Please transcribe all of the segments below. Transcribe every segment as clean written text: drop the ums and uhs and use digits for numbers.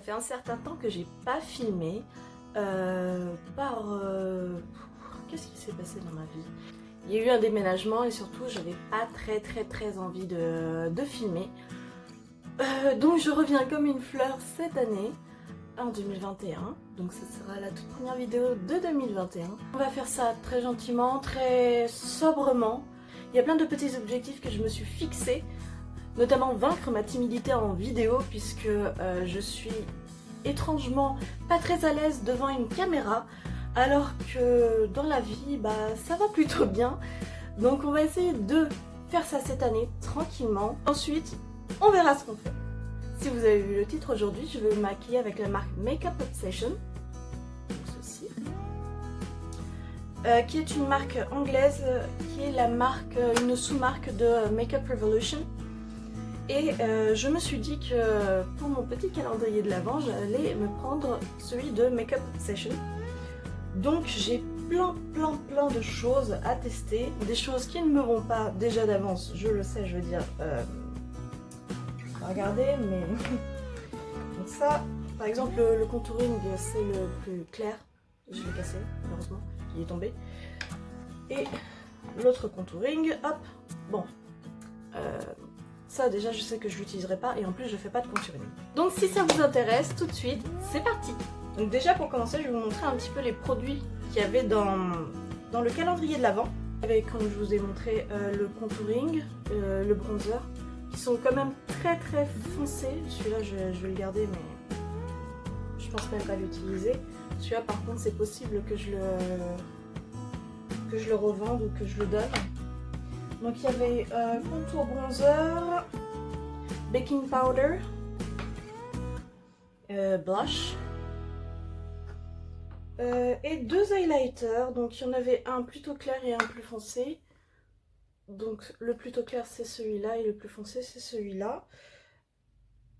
fait un certain temps que j'ai pas filmé qu'est-ce qui s'est passé dans ma vie? Il y a eu un déménagement et surtout j'avais pas très envie de filmer. Donc je reviens comme une fleur cette année, en 2021. Donc ce sera la toute première vidéo de 2021. On va faire ça très gentiment, très sobrement. Il y a plein de petits objectifs que je me suis fixés, notamment vaincre ma timidité en vidéo puisque je suis étrangement pas très à l'aise devant une caméra alors que dans la vie ça va plutôt bien. Donc on va essayer de faire ça cette année tranquillement. Ensuite on verra ce qu'on fait. Si vous avez vu le titre aujourd'hui, je vais me maquiller avec la marque Makeup Obsession, donc ceci, qui est une marque anglaise, qui est la marque, une sous-marque de Makeup Revolution. Et je me suis dit que pour mon petit calendrier de l'Avent, j'allais me prendre celui de Makeup Obsession. Donc j'ai plein de choses à tester, des choses qui ne me vont pas déjà d'avance, je le sais, je veux dire, regardez, mais donc ça, par exemple le contouring c'est le plus clair, je l'ai cassé malheureusement, il est tombé, et l'autre contouring, hop, bon, ça déjà je sais que je l'utiliserai pas et en plus je fais pas de contouring. Donc si ça vous intéresse, tout de suite, c'est parti. Donc déjà pour commencer, je vais vous montrer un petit peu les produits qu'il y avait dans le calendrier de l'Avent. Avec, comme je vous ai montré, le contouring, le bronzer, qui sont quand même très foncés. Celui-là je vais le garder mais je pense même pas l'utiliser. Celui-là par contre c'est possible que je le revende ou que je le donne. Donc il y avait contour bronzer, baking powder, blush et deux highlighters. Donc il y en avait un plutôt clair et un plus foncé. Donc le plutôt clair c'est celui-là et le plus foncé c'est celui-là.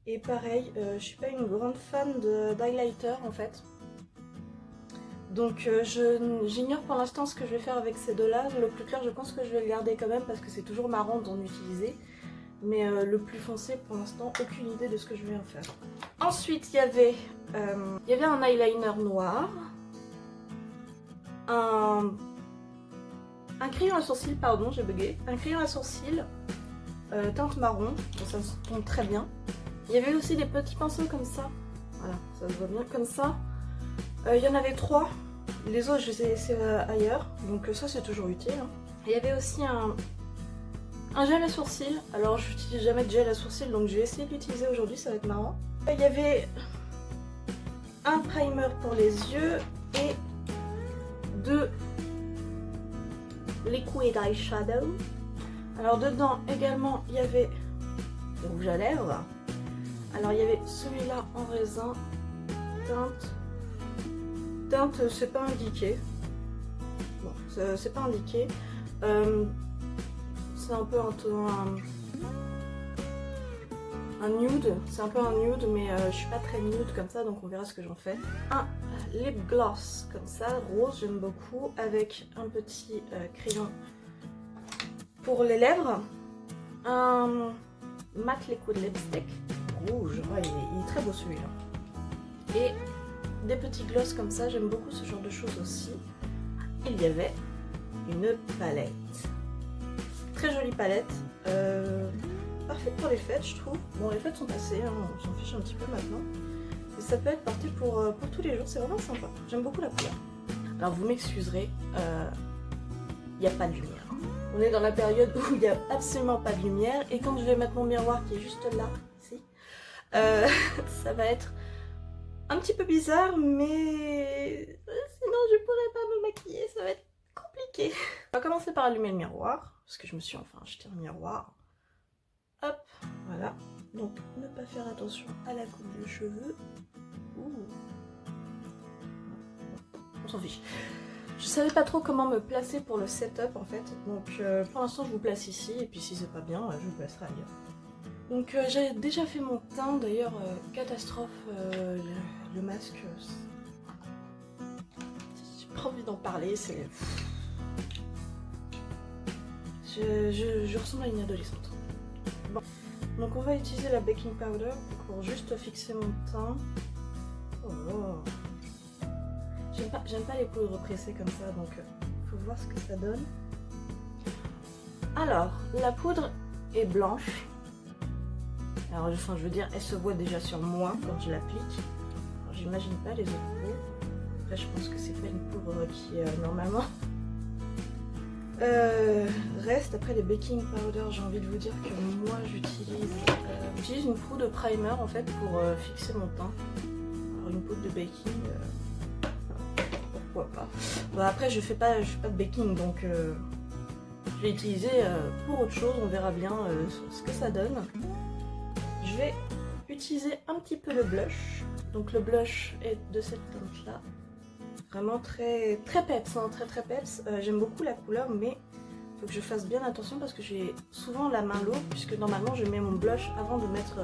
Et pareil, je suis pas une grande fan d'highlighter en fait. Donc j'ignore pour l'instant ce que je vais faire avec ces deux-là. Le plus clair je pense que je vais le garder quand même parce que c'est toujours marrant d'en utiliser. Mais le plus foncé pour l'instant, aucune idée de ce que je vais en faire. Ensuite il y avait un eyeliner noir. Un crayon à sourcils, pardon, j'ai bugué. Un crayon à sourcils teinte marron, donc ça se tombe très bien. Il y avait aussi des petits pinceaux comme ça. Voilà, ça se voit bien comme ça. Il y en avait 3. Les autres, je les ai laissés ailleurs. Donc ça, c'est toujours utile. Hein. Et il y avait aussi un gel à sourcils. Alors, je n'utilise jamais de gel à sourcils, donc je vais essayer de l'utiliser aujourd'hui, ça va être marrant. Il y avait un primer pour les yeux et 2 liquid eyeshadow. Alors dedans également il y avait le rouge à lèvres. Alors il y avait celui-là en raisin, teinte c'est pas indiqué. Bon, c'est pas indiqué. C'est un peu un nude, c'est un peu un nude mais je suis pas très nude comme ça donc on verra ce que j'en fais. Un lip gloss comme ça, rose, j'aime beaucoup, avec un petit crayon pour les lèvres, un matte liquid lipstick rouge, ouais, il est très beau celui-là, et des petits gloss comme ça, j'aime beaucoup ce genre de choses aussi. Il y avait une palette, très jolie palette, parfaite pour les fêtes je trouve. Bon les fêtes sont passées, hein, on s'en fiche un petit peu maintenant. Et ça peut être parti pour tous les jours, c'est vraiment sympa. J'aime beaucoup la couleur. Alors vous m'excuserez, il n'y a pas de lumière. On est dans la période où il n'y a absolument pas de lumière. Et quand je vais mettre mon miroir qui est juste là, ici, ça va être un petit peu bizarre, mais sinon je pourrais pas me maquiller, ça va être compliqué. On va commencer par allumer le miroir, parce que je me suis enfin acheté un miroir. Hop, voilà. Donc ne pas faire attention à la coupe de cheveux. Ouh. On s'en fiche. Je savais pas trop comment me placer pour le setup en fait. Donc pour l'instant je vous place ici et puis si c'est pas bien, je vous placerai ailleurs. Donc j'ai déjà fait mon teint d'ailleurs, catastrophe, le masque. J'ai pas envie d'en parler, c'est... Je ressemble à une adolescente. Bon. Donc on va utiliser la baking powder pour juste fixer mon teint. Oh. J'aime pas les poudres pressées comme ça, donc faut voir ce que ça donne. Alors, la poudre est blanche. Alors, je veux dire, elle se voit déjà sur moi quand je l'applique. J'imagine pas les autres poudres. Après, je pense que c'est pas une poudre qui normalement reste. Après, les baking powder, j'ai envie de vous dire que moi j'utilise une poudre primer en fait pour fixer mon teint. Alors, une poudre de baking, pourquoi pas. Bon, après, je fais pas de baking, donc je vais utiliser pour autre chose. On verra bien ce que ça donne. Je vais utiliser un petit peu le blush. Donc le blush est de cette teinte là. Vraiment très peps, hein, très peps. J'aime beaucoup la couleur, mais il faut que je fasse bien attention parce que j'ai souvent la main lourde, puisque normalement je mets mon blush avant de mettre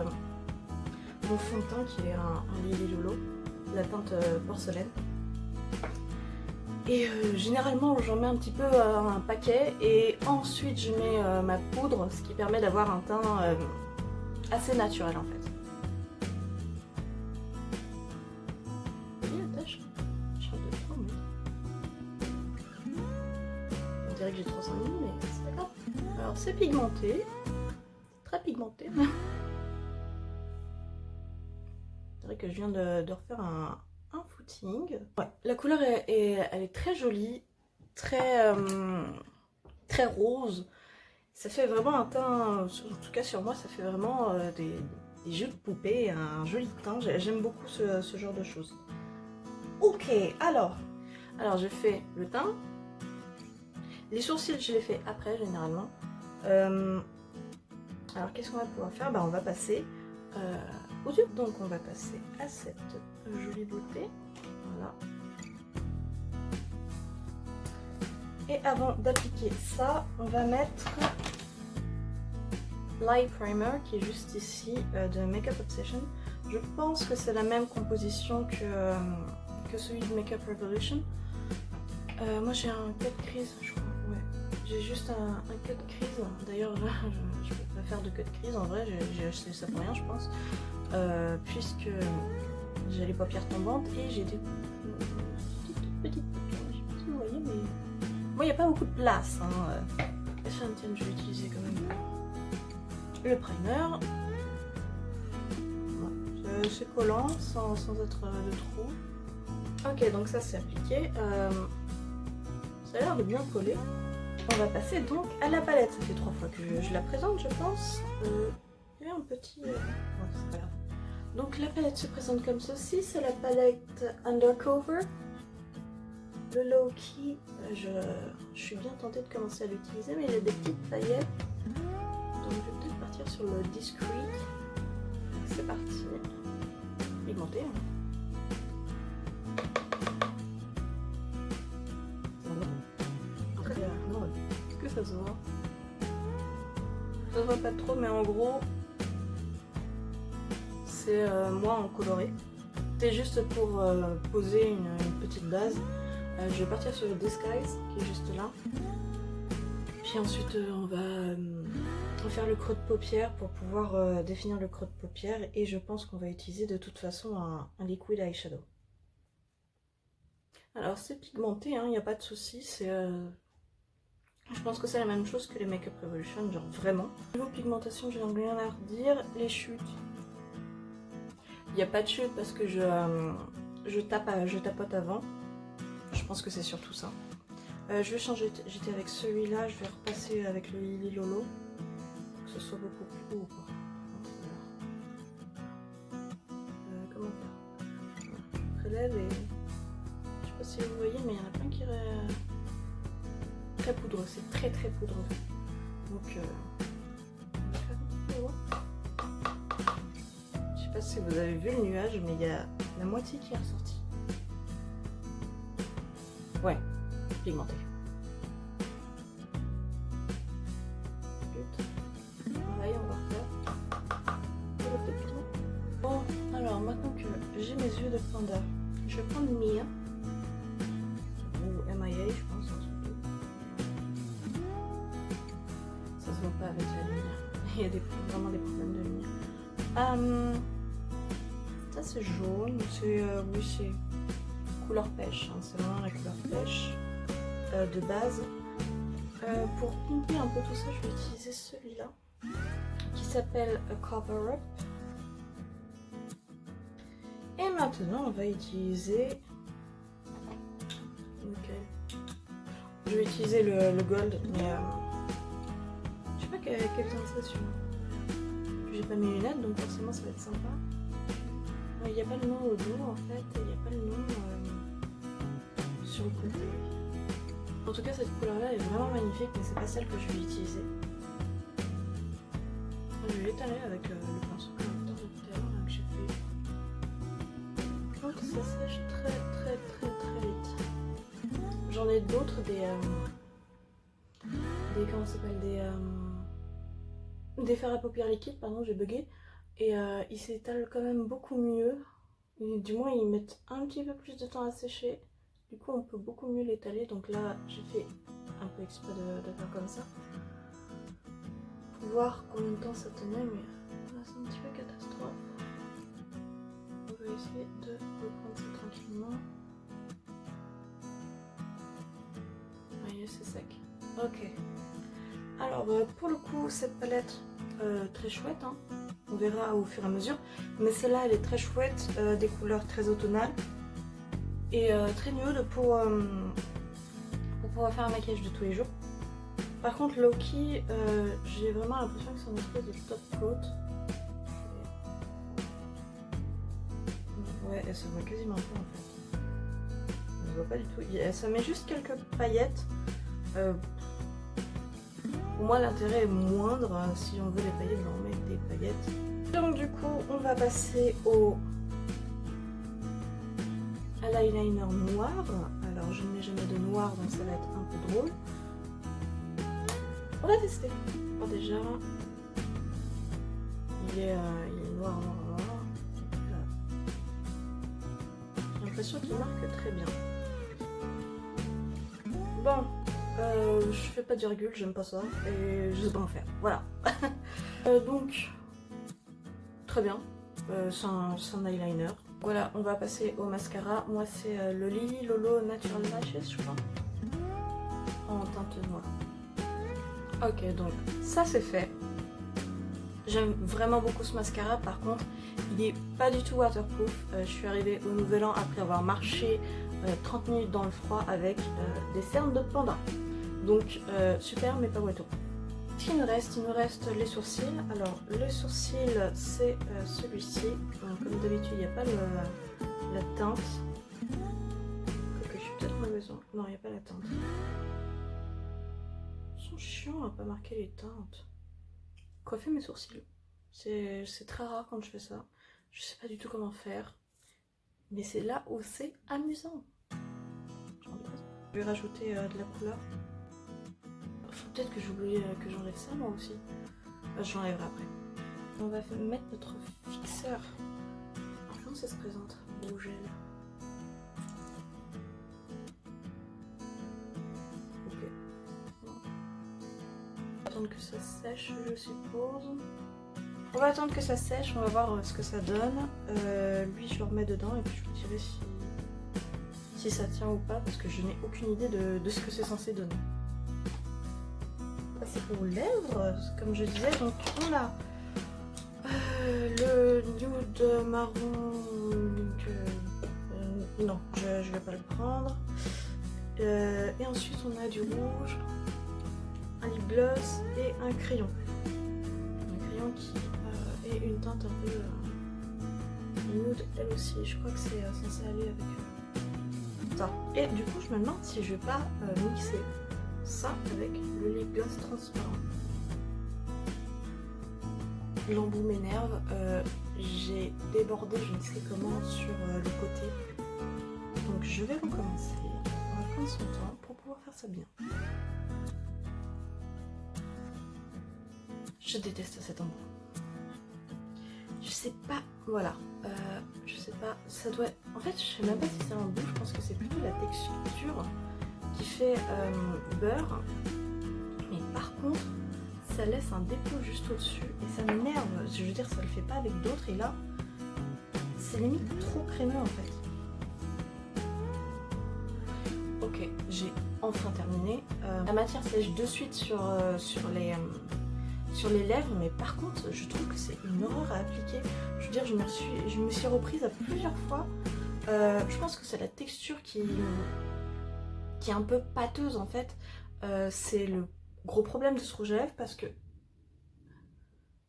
mon fond de teint qui est un Lily Lolo, la teinte porcelaine. Et généralement j'en mets un petit peu un paquet et ensuite je mets ma poudre, ce qui permet d'avoir un teint assez naturel en fait. On dirait que j'ai trop sanguine, mais c'est pas grave. Alors c'est pigmenté, très pigmenté. C'est vrai que je viens de refaire un footing. Ouais, la couleur elle est très jolie, très rose. Ça fait vraiment un teint, en tout cas sur moi, ça fait vraiment des jeux de poupée, un joli teint. J'aime beaucoup ce genre de choses. Ok, alors je fais le teint. Les sourcils, je les fais après généralement. Alors qu'est-ce qu'on va pouvoir faire? On va passer aux yeux. Donc on va passer à cette jolie beauté. Voilà. Et avant d'appliquer ça, on va mettre l'eye primer qui est juste ici de Makeup Obsession. Je pense que c'est la même composition que celui de Makeup Revolution. Moi j'ai un cut crease, je crois. Ouais. J'ai juste un cut crease. D'ailleurs, je peux pas faire de cut crease en vrai. J'ai acheté ça pour rien, je pense. Puisque j'ai les paupières tombantes et j'ai des petites paupières. Je sais pas si vous voyez, mais moi il n'y a pas beaucoup de place. Hein. Tiens, je vais utiliser quand même le primer. Ouais. C'est collant sans être de trop. Ok, donc ça c'est appliqué. Ça a l'air de bien coller. On va passer donc à la palette. Ça fait 3 fois que je la présente, je pense. Il y a un petit... Non, c'est pas grave. Donc la palette se présente comme ceci. C'est la palette Undercover. Le Low Key, je suis bien tentée de commencer à l'utiliser, mais il y a des petites paillettes. Donc je vais peut-être partir sur le Discreet. C'est parti. Pigmenté. Hein. Est-ce que ça se voit? Ça se voit pas trop, mais en gros, c'est moi en coloré. C'est juste pour poser une petite base. Je vais partir sur le Disguise qui est juste là. Puis ensuite, on va faire le creux de paupière pour pouvoir définir le creux de paupière. Et je pense qu'on va utiliser de toute façon un liquid eyeshadow. Alors c'est pigmenté, il n'y a pas de souci. Je pense que c'est la même chose que les Makeup Revolution, genre vraiment. Niveau pigmentation, j'ai rien à redire. Les chutes, il n'y a pas de chute parce que je tapote avant. Je pense que c'est surtout ça. Je vais changer, j'étais avec celui-là, je vais repasser avec le Lily Lolo. Que ce soit beaucoup plus haut. Comment faire? Je prélève et... Je sais pas si vous voyez, mais il y en a plein qui... Très poudreux, c'est très poudreux. Donc, on va faire un petit peu haut. Je sais pas si vous avez vu le nuage, mais il y a la moitié qui est ressortie. Ouais, pigmenté. Pareil, on va refaire. Bon, alors maintenant que j'ai mes yeux de panda, je vais prendre Mia. Ou MIA, je pense. Ça se voit pas avec la lumière. Il y a vraiment des problèmes de lumière. Ça Ça c'est jaune, c'est oui c'est couleur pêche, hein. C'est vraiment la couleur pêche de base. Pour pomper un peu tout ça, je vais utiliser celui-là qui s'appelle Cover Up. Et maintenant on va utiliser... Ok. Je vais utiliser le gold, mais je sais pas quel teint c'est celui-là. J'ai pas mes lunettes donc forcément ça va être sympa. Il n'y a pas le nom au dos en fait, il n'y a pas le nom sur le côté. En tout cas cette couleur là est vraiment magnifique, mais c'est pas celle que je vais utiliser. Je vais l'étaler avec le pinceau que que j'ai fait. Donc ça sèche très vite. J'en ai d'autres des comment ça s'appelle, des fards à paupières liquides, pardon, j'ai bugué. Et ils s'étalent quand même beaucoup mieux. Et du moins ils mettent un petit peu plus de temps à sécher. Du coup on peut beaucoup mieux l'étaler. Donc là j'ai fait un peu exprès de faire comme ça. Pour voir combien de temps ça tenait, mais c'est un petit peu catastrophe. On va essayer de reprendre ça tranquillement. Vous voyez, c'est sec. Ok. Alors pour le coup cette palette très chouette, hein. On verra au fur et à mesure, mais celle-là elle est très chouette, des couleurs très automnales et très nude pour pouvoir faire un maquillage de tous les jours. Par contre Loki, j'ai vraiment l'impression que c'est une espèce de top coat. Ouais, elle se voit quasiment pas en fait. On ne voit pas du tout. Ça met juste quelques paillettes. Pour moi l'intérêt est moindre, si on veut des paillettes, on met des paillettes. Donc du coup on va passer à l'eyeliner noir. Alors je ne mets jamais de noir donc ça va être un peu drôle. On va tester. Oh, déjà il est noir. J'ai l'impression qu'il marque très bien. Bon. Je fais pas de virgule, j'aime pas ça, et je sais pas en faire, voilà. Donc, très bien, c'est un eyeliner. Voilà, on va passer au mascara. Moi c'est le Lily Lolo Natural Lashes, je crois, en teinte noire. Ok, donc ça c'est fait. J'aime vraiment beaucoup ce mascara, par contre, il est pas du tout waterproof. Je suis arrivée au nouvel an après avoir marché 30 minutes dans le froid avec des cernes de panda. Donc super mais pas waterproof. Ce qu'il nous reste, il nous reste les sourcils. Alors les sourcils c'est celui-ci. Comme d'habitude il n'y a pas la teinte. Je suis peut-être mauvaise. Non, il n'y a pas la teinte. Ils sont chiants à pas marquer les teintes. Coiffer mes sourcils. C'est très rare quand je fais ça. Je sais pas du tout comment faire. Mais c'est là où c'est amusant. Je vais rajouter de la couleur. Faut peut-être que j'oublie que j'enlève ça moi aussi. Je l'enlèverai après. On va mettre notre fixeur. Comment ça se présente? Beau gel. Ok. Bon. On va attendre que ça sèche, je suppose. On va attendre que ça sèche, on va voir ce que ça donne. Lui je le remets dedans et puis je vous dirai si ça tient ou pas, parce que je n'ai aucune idée de ce que c'est censé donner. C'est pour lèvres, comme je disais. Donc on a le nude marron. Non, je vais pas le prendre. Et ensuite on a du rouge, un lip gloss et un crayon. Un crayon qui est une teinte un peu nude elle aussi. Je crois que c'est censé aller avec ça. Et du coup je me demande si je vais pas mixer ça avec le lip gloss transparent. L'embout m'énerve, j'ai débordé je ne sais comment sur le côté, donc je vais recommencer. On va prendre son temps pour pouvoir faire ça bien. Je déteste cet embout. Je sais pas, voilà, je sais pas, ça doit être... En fait je sais même pas si c'est un embout, je pense que c'est plutôt la texture qui fait beurre, mais par contre ça laisse un dépôt juste au dessus et ça m'énerve. Je veux dire, ça le fait pas avec d'autres et là c'est limite trop crémeux en fait. Ok, j'ai enfin terminé. La matière sèche de suite sur les lèvres, mais par contre, je trouve que c'est une horreur à appliquer. Je veux dire, je me suis reprise à plusieurs fois. Je pense que c'est la texture qui est un peu pâteuse en fait. C'est le gros problème de ce rouge à lèvres parce que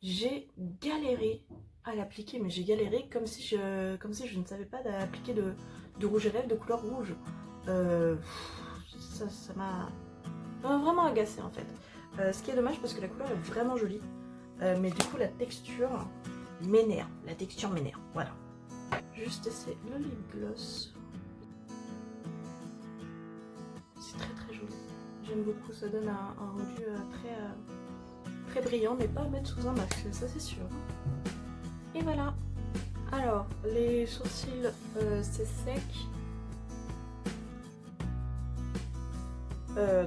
j'ai galéré à l'appliquer, mais j'ai galéré comme si je ne savais pas d'appliquer de rouge à lèvres de couleur rouge. Ça m'a vraiment agacé en fait. Ce qui est dommage parce que la couleur est vraiment jolie, mais du coup la texture m'énerve. La texture m'énerve, voilà. Juste essayer le lip gloss. C'est très très joli. J'aime beaucoup, ça donne un rendu très brillant, mais pas à mettre sous un masque, ça c'est sûr. Et voilà. Alors, les sourcils, c'est sec.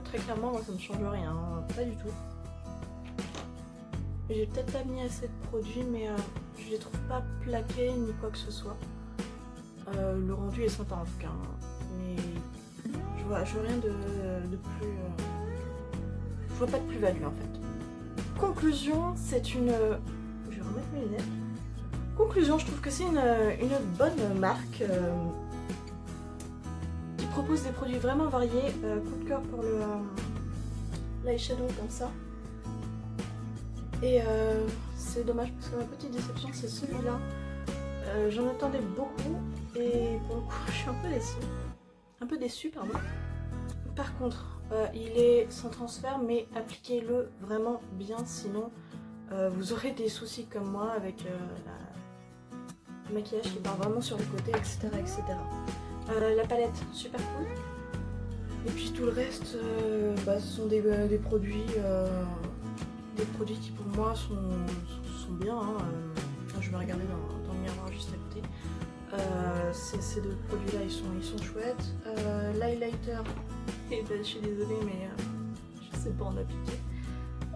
Très clairement, moi ça me change rien, pas du tout. J'ai peut-être pas mis assez de produits, mais je les trouve pas plaqués ni quoi que ce soit. Le rendu est sympa en tout cas, mais je vois rien de plus. Je vois pas de plus-value en fait. Conclusion, c'est une. Je vais remettre mes lunettes. Conclusion, je trouve que c'est une bonne marque qui propose des produits vraiment variés. Coup de cœur pour le l'eyeshadow comme ça. Et c'est dommage parce que ma petite déception c'est celui-là. J'en attendais beaucoup et pour le coup je suis un peu déçue. Un peu déçue, pardon. Par contre, il est sans transfert, mais appliquez-le vraiment bien, sinon vous aurez des soucis comme moi avec le maquillage qui part vraiment sur les côtés, etc. etc. La palette, super cool. Et puis tout le reste, ce sont des produits qui pour moi sont bien. Hein. Je vais regarder dans le miroir juste à côté. Ces deux produits là ils sont chouettes. L'highlighter, je suis désolée mais je sais pas en appliquer.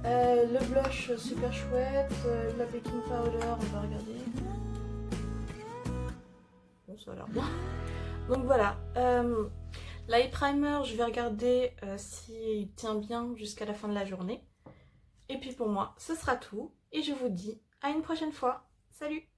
Le blush super chouette. La baking powder, on va regarder. Bon, ça a l'air bien. Donc voilà. L'eye primer, je vais regarder s'il tient bien jusqu'à la fin de la journée. Et puis pour moi, ce sera tout. Et je vous dis à une prochaine fois. Salut!